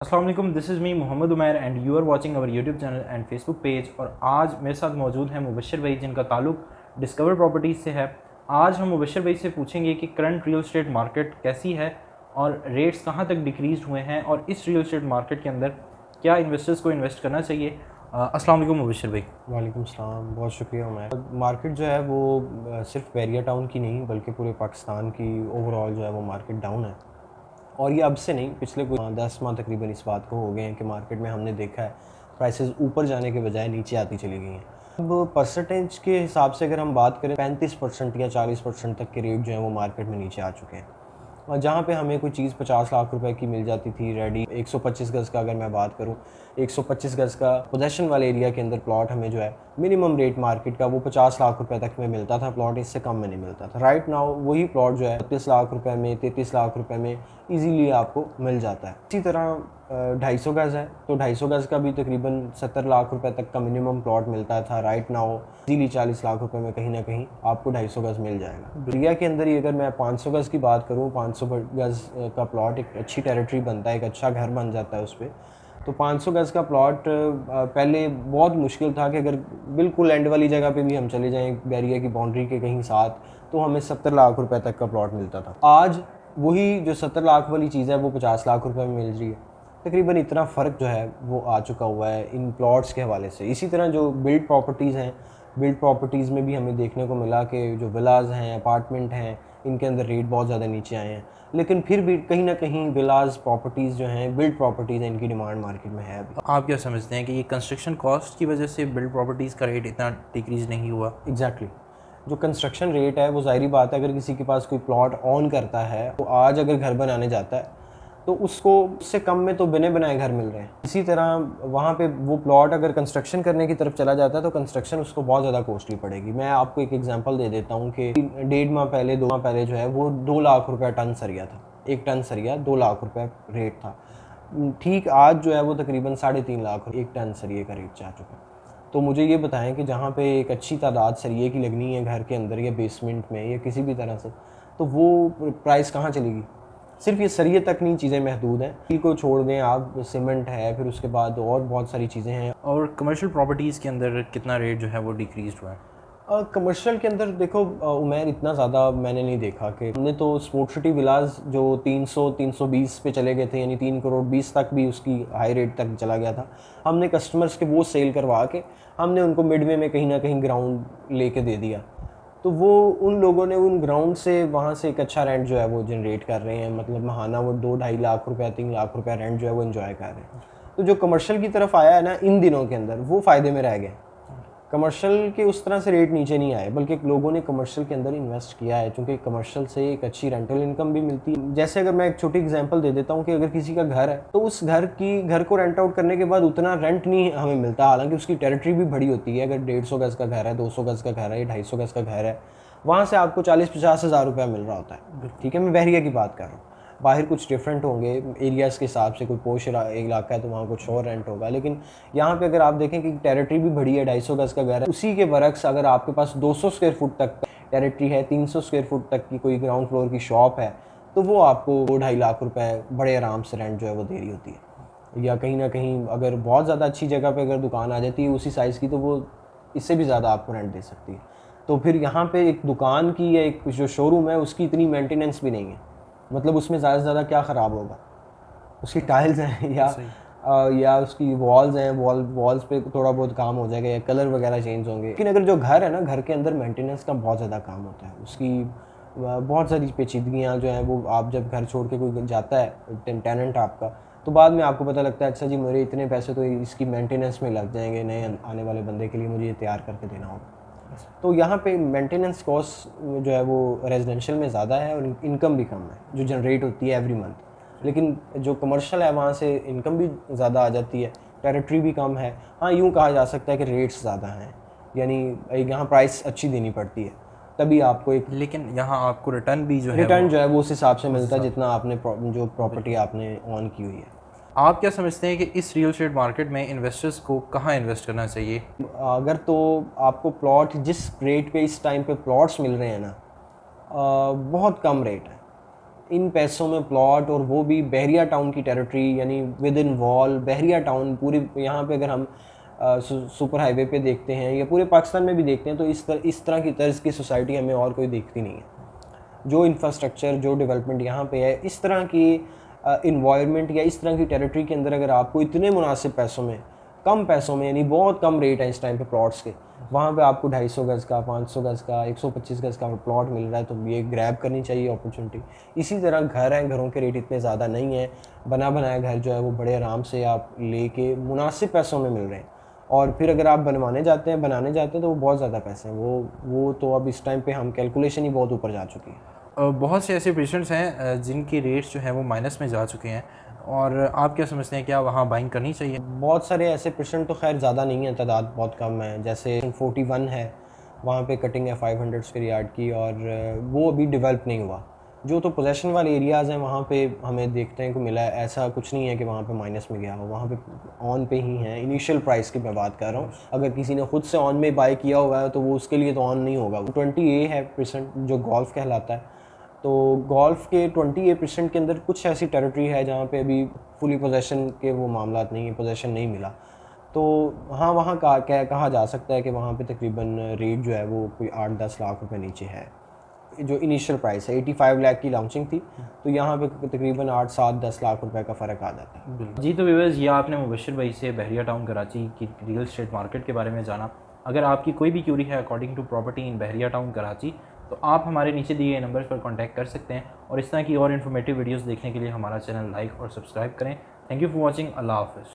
अस्सलाम वालेकुम, this is me Mohammad Umair and you are watching our YouTube channel and Facebook page. और आज मेरे साथ मौजूद हैं मुबशर भाई, जिनका ताल्लुक डिस्कवर प्रॉपर्टीज़ से है। आज हम मुबशर भाई से पूछेंगे कि करंट रियल एस्टेट मार्केट कैसी है और रेट्स कहाँ तक डिक्रीज़ हुए हैं और इस रियल एस्टेट मार्केट के अंदर क्या इन्वेस्टर्स को इन्वेस्ट करना चाहिए। अस्सलाम वालेकुम मुबशर भाई। वालेकुम सलाम, बहुत शुक्रिया उमैर। मार्केट जो है वो सिर्फ बैरिया टाउन की नहीं बल्कि पूरे पाकिस्तान की ओवरऑल जो है वो मार्केट डाउन है। और ये अब से नहीं, पिछले कुछ 10 माह तकरीबन इस बात को हो गए हैं कि मार्केट में हमने देखा है प्राइसेस ऊपर जाने के बजाय नीचे आती चली गई हैं। अब परसेंटेज के हिसाब से अगर हम बात करें 35% या 40% तक के रेट जो है वो मार्केट में नीचे आ चुके हैं। और जहाँ पे हमें कोई चीज़ 50 लाख रुपए की मिल जाती थी रेडी, 125 गज़ का अगर मैं बात करूँ, 125 गज़ का पोजेशन वाले एरिया के अंदर प्लॉट हमें जो है मिनिमम रेट मार्केट का वो 50 लाख रुपए तक में मिलता था प्लॉट, इससे कम में नहीं मिलता था। राइट नाउ वही प्लॉट जो है 32 लाख रुपए में, 33 लाख रुपए में ईजीली आपको मिल जाता है। इसी तरह 250 गज़ है तो 250 गज़ का भी तकरीबन 70 लाख रुपए तक का मिनिमम प्लॉट मिलता था। राइट नाउ इजीली 40 लाख रुपए में कहीं ना कहीं आपको 250 गज़ मिल जाएगा। एरिया के अंदर ही अगर मैं 500 गज़ की बात करूँ, 500 गज़ का प्लॉट एक अच्छी टेरिटरी बनता है, एक अच्छा घर बन जाता है उस पर। तो 500 गज़ का प्लॉट पहले बहुत मुश्किल था कि अगर बिल्कुल एंड वाली जगह पे भी हम चले जाएं बैरिया की बाउंड्री के कहीं साथ, तो हमें 70 लाख रुपए तक का प्लॉट मिलता था। आज वही जो 70 लाख वाली चीज़ है वो 50 लाख रुपए में मिल रही है। तकरीबन इतना फ़र्क जो है वो आ चुका हुआ है इन प्लॉट्स के हवाले से। इसी तरह जो बिल्ड प्रॉपर्टीज़ हैं, बिल्ड प्रॉपर्टीज़ में भी हमें देखने को मिला कि जो विलाज हैं, अपार्टमेंट हैं, इनके अंदर रेट बहुत ज़्यादा नीचे आए हैं। लेकिन फिर भी कहीं ना कहीं विलाज प्रॉपर्टीज़ जो हैं, बिल्ड प्रॉपर्टीज़ हैं, इनकी डिमांड मार्केट में है अभी। आप क्या समझते हैं कि ये कंस्ट्रक्शन कॉस्ट की वजह से बिल्ड प्रॉपर्टीज़ का रेट इतना डिक्रीज़ नहीं हुआ? एग्जैक्टली जो कंस्ट्रक्शन रेट है वो ज़ाहिरी बात है, अगर किसी के पास कोई प्लॉट ऑन करता है तो आज अगर घर बनाने जाता है तो उसको उससे कम में तो बने बनाए घर मिल रहे हैं। इसी तरह वहाँ पे वो प्लॉट अगर कंस्ट्रक्शन करने की तरफ चला जाता है तो कंस्ट्रक्शन उसको बहुत ज़्यादा कॉस्टली पड़ेगी। मैं आपको एक एग्जांपल दे देता हूँ कि 1.5 माह पहले, 2 माह पहले जो है वो 2 लाख रुपये टन सरिया था। एक टन सरिया 2 लाख रुपये रेट था। ठीक आज जो है वो तकरीबन 3.5 लाख एक टन सरिये का रेट जा चुका है। तो मुझे ये बताएं कि जहाँ पे एक अच्छी तादाद सरिये की लगनी है घर के अंदर या बेसमेंट में या किसी भी तरह से, तो वो प्राइस कहाँ चलेगी? सिर्फ ये सरिये तक नहीं चीज़ें महदूद हैं, स्टील को छोड़ दें आप, सीमेंट है, फिर उसके बाद और बहुत सारी चीज़ें हैं। और कमर्शियल प्रॉपर्टीज़ के अंदर कितना रेट जो है वो डिक्रीज़ हुआ है? कमर्शियल के अंदर देखो उमैर इतना ज़्यादा मैंने नहीं देखा। कि हमने तो स्पोर्ट सिटी विलाज जो 300-320 पे चले गए थे, यानी 3 करोड़ 20 तक भी उसकी हाई रेट तक चला गया था। हमने कस्टमर्स के वो सेल करवा के हमने उनको मिडवे में कहीं ना कहीं ग्राउंड लेके दे दिया। तो वो उन लोगों ने उन ग्राउंड से वहाँ से एक अच्छा रेंट जो है वो जनरेट कर रहे हैं, मतलब महाना वो 2-2.5 लाख रुपया 3 लाख रुपया रेंट जो है वो एंजॉय कर रहे हैं। तो जो कमर्शियल की तरफ आया है ना इन दिनों के अंदर, वो फ़ायदे में रह गए। कमर्शियल के उस तरह से रेट नीचे नहीं आए, बल्कि लोगों ने कमर्शियल के अंदर इन्वेस्ट किया है, क्योंकि कमर्शियल से एक अच्छी रेंटल इनकम भी मिलती है। जैसे अगर मैं एक छोटी एग्जांपल दे देता हूँ कि अगर किसी का घर है तो उस घर को रेंट आउट करने के बाद उतना रेंट नहीं हमें मिलता, हालांकि उसकी टेरिटरी भी बड़ी होती है। अगर 150 गज़ का घर है, 200 गज़ का घर है या 250 गज़ का घर है, वहाँ से आपको 40-50 हज़ार रुपया मिल रहा होता है। ठीक है, मैं बहरिया की बात कर रहा हूँ। बाहर कुछ डिफरेंट होंगे एरियाज़ के हिसाब से, कोई पोश इलाका है तो वहाँ कुछ और रेंट होगा। लेकिन यहाँ पे अगर आप देखें कि टेरिटरी भी बड़ी है, 250 गज़ का घर है, उसी के बरक्स अगर आपके पास 200 स्क्वायर फुट तक टेरिटरी है, 300 स्क्वायर फुट तक की कोई ग्राउंड फ्लोर की शॉप है, तो वो आपको 2-2.5 लाख रुपए बड़े आराम से रेंट जो है वो दे रही होती है। या कहीं ना कहीं अगर बहुत ज़्यादा अच्छी जगह पे अगर दुकान आ जाती है उसी साइज़ की, तो वो इससे भी ज़्यादा आपको रेंट दे सकती है। तो फिर यहाँ पे एक दुकान की या एक जो शोरूम है उसकी इतनी मेंटेनेंस भी नहीं है, मतलब उसमें ज़्यादा से ज़्यादा क्या ख़राब होगा? उसकी टाइल्स हैं या उसकी वॉल्स हैं, वॉल्स पे थोड़ा बहुत काम हो जाएगा या कलर वगैरह चेंज होंगे। लेकिन अगर जो घर है ना, घर के अंदर मेंटेनेंस का बहुत ज़्यादा काम होता है। उसकी बहुत सारी पेचीदगियाँ जो हैं वो, आप जब घर छोड़ के कोई जाता है टेनेंट आपका, तो बाद में आपको पता लगता है अच्छा जी मेरे इतने पैसे तो इसकी मेंटेनेंस में लग जाएंगे, नए आने वाले बंदे के लिए मुझे ये तैयार करके देना होगा। तो यहाँ पे मेंटेनेंस कॉस्ट जो है वो रेजिडेंशियल में ज़्यादा है और इनकम भी कम है जो जनरेट होती है एवरी मंथ। लेकिन जो कमर्शियल है वहाँ से इनकम भी ज़्यादा आ जाती है, टेरिटरी भी कम है। हाँ, यूँ कहा जा सकता है कि रेट्स ज़्यादा हैं, यानी यहाँ प्राइस अच्छी देनी पड़ती है तभी आपको एक, लेकिन यहाँ आपको रिटर्न भी जो है रिटर्न जो है वो उस हिसाब से मिलता है जितना आपने जो प्रॉपर्टी आपने ऑन की हुई है। आप क्या समझते हैं कि इस रियल एस्टेट मार्केट में इन्वेस्टर्स को कहाँ इन्वेस्ट करना चाहिए? अगर तो आपको प्लॉट जिस रेट पे इस टाइम पे प्लॉट्स मिल रहे हैं ना, बहुत कम रेट है। इन पैसों में प्लॉट, और वो भी बहरिया टाउन की टेरिटरी, यानी with in wall Bahria town पूरी। यहाँ पे अगर हम सुपर हाईवे पे देखते हैं या पूरे पाकिस्तान में भी देखते हैं तो इस तरह की तर्ज की सोसाइटी हमें और कोई देखती नहीं है। जो इंफ्रास्ट्रक्चर, जो डेवलपमेंट यहाँ पे है, इस तरह की इन्वायरमेंट या इस तरह की टेरिटरी के अंदर अगर आपको इतने मुनासिब पैसों में, कम पैसों में, यानी बहुत कम रेट है इस टाइम पे प्लॉट्स के, वहाँ पे आपको 250 गज़ का, 500 गज़ का, 125 गज़ का प्लॉट मिल रहा है, तो ये ग्रैब करनी चाहिए अपॉर्चुनिटी। इसी तरह घर हैं, घरों के रेट इतने ज़्यादा नहीं हैं, बना बनाया घर जो है वो बड़े आराम से आप लेके मुनासिब पैसों में मिल रहे हैं। और फिर अगर आप बनाने जाते हैं तो वो बहुत ज़्यादा पैसे हैं, वो तो अब इस टाइम पे हम कैलकुलेशन ही बहुत ऊपर जा चुकी है। बहुत से ऐसे पेशेंट्स हैं जिनकी रेट्स जो है वो माइनस में जा चुके हैं, और आप क्या समझते हैं, क्या वहाँ बाइंग करनी चाहिए? बहुत सारे ऐसे पेशेंट तो खैर ज़्यादा नहीं है, तादाद बहुत कम है। जैसे 41 है, वहाँ पे कटिंग है 500 स्क्वायर यार्ड की, और वो अभी डेवलप नहीं हुआ। जो तो पोजेशन वाले एरियाज़ हैं वहाँ पे हमें देखते हैं को मिला है, ऐसा कुछ नहीं है कि वहाँ पे माइनस में गया हो, वहाँ पे ऑन पे ही है। इनिशियल प्राइस की मैं बात कर रहा हूँ, अगर किसी ने खुद से ऑन में बाय किया हुआ है तो वो उसके लिए तो ऑन नहीं होगा। 20A है % जो गोल्फ कहलाता है, तो गोल्फ के 20% के अंदर कुछ ऐसी टेरिटरी है जहाँ पे अभी फुली पोजेशन के वो मामला नहीं है, पोजेशन नहीं मिला। तो हाँ, वहाँ कहा जा सकता है कि वहाँ पे तकरीबन रेट जो है वो कोई 8-10 लाख रुपए नीचे है। जो इनिशियल प्राइस है 85 लाख की लॉन्चिंग थी, तो यहाँ पे तकरीबन 8-7-10 लाख रुपए का फ़र्क आ जाता है। जी, तो व्यूअर्स, ये आपने मुबशर भाई से बहरिया टाउन कराची की रियल एस्टेट मार्केट के बारे में जाना। अगर आपकी कोई भी क्यूरी है according to property in Bahria Town Karachi, तो आप हमारे नीचे दिए गए नंबर्स पर कांटेक्ट कर सकते हैं, और इस तरह की और इन्फॉर्मेटिव वीडियोस देखने के लिए हमारा चैनल लाइक और सब्सक्राइब करें। Thank you for watching. अल्लाह हाफ़िज़।